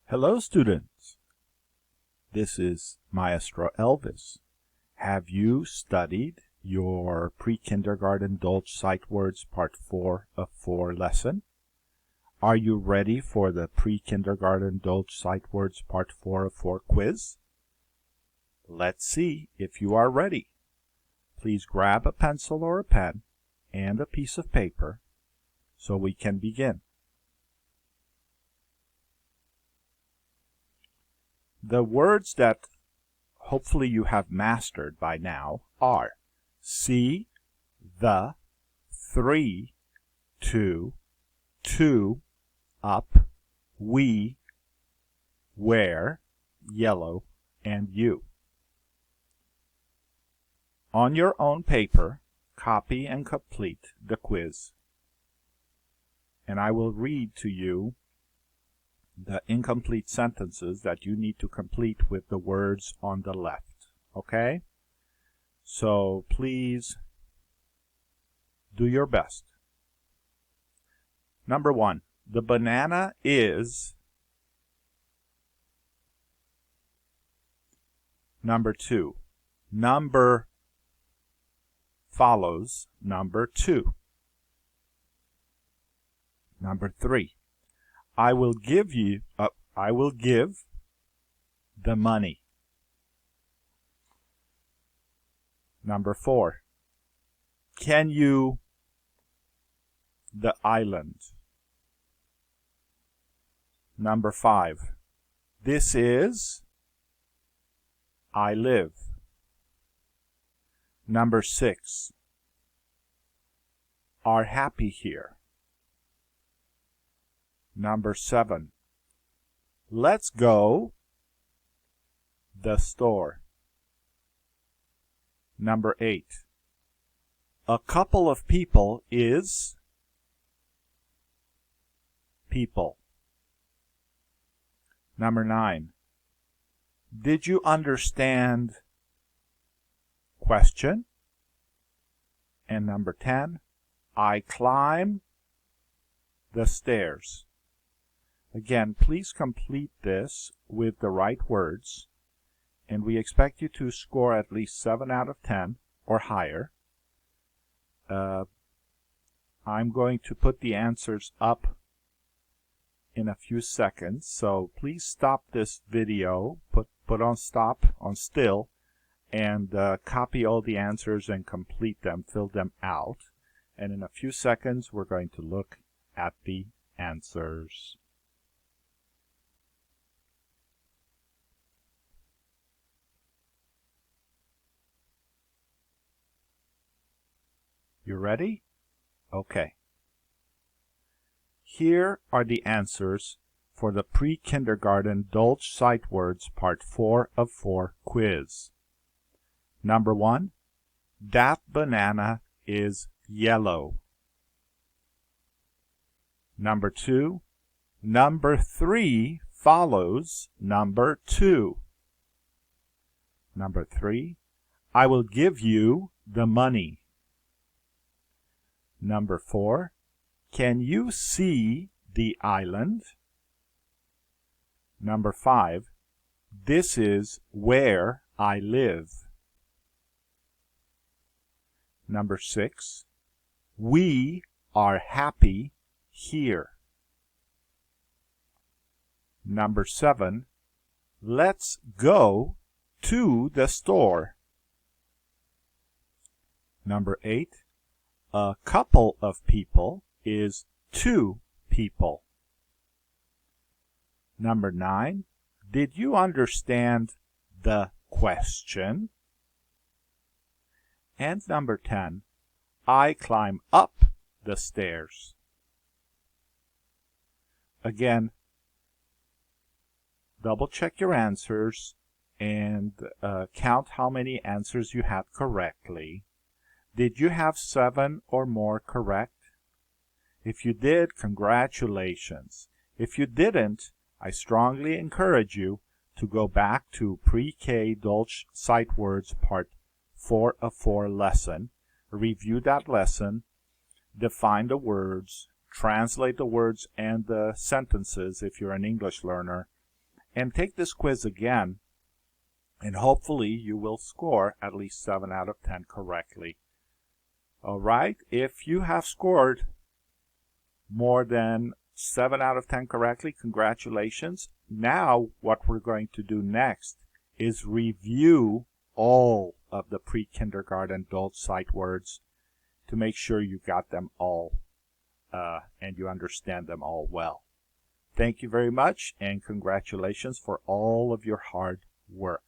Hello, students. This is Maestro Elvis. Have you studied your pre-kindergarten Dolch sight words part 4 of 4 lesson? Are you ready for the pre-kindergarten Dolch sight words part 4 of 4 quiz? Let's see if you are ready. Please grab a pencil or a pen and a piece of paper so we can begin. The words that hopefully you have mastered by now are see, the, three, two, up, we, where, yellow, and you. On your own paper, copy and complete the quiz. And I will read to you the incomplete sentences that you need to complete with the words on the left. Okay? So please do your best. Number 1. The banana is. Number 2. Number follows number 2. Number 3. I will give the money. Number 4. Can you the island? Number 5. This is I live. Number 6. Are happy here. Number 7. Let's go the store. Number 8. A couple of people is people. Number 9. Did you understand question? And number 10. I climb the stairs. Again, please complete this with the right words, and we expect you to score at least 7 out of 10 or higher. I'm going to put the answers up in a few seconds, so please stop this video, put on stop, on still, and copy all the answers and complete them, fill them out. And in a few seconds, we're going to look at the answers. You ready? Okay. Here are the answers for the pre-kindergarten Dolch sight words part 4 of 4 quiz. Number 1. That banana is yellow. Number 2. Number 3 follows number 2. Number 3. I will give you the money. Number 4. Can you see the island? Number 5. This is where I live. Number 6. We are happy here. Number 7. Let's go to the store. Number 8. A couple of people is 2 people. Number 9. Did you understand the question? And number 10. I climb up the stairs. Again, double check your answers and count how many answers you had correctly. Did you have 7 or more correct? If you did, congratulations. If you didn't, I strongly encourage you to go back to Pre-K Dolch Sight Words Part 4 of 4 lesson, review that lesson, define the words, translate the words and the sentences if you're an English learner, and take this quiz again, and hopefully you will score at least 7 out of 10 correctly. All right, if you have scored more than 7 out of 10 correctly, congratulations. Now what we're going to do next is review all of the pre-kindergarten Dolch sight words to make sure you got them all and you understand them all well. Thank you very much, and congratulations for all of your hard work.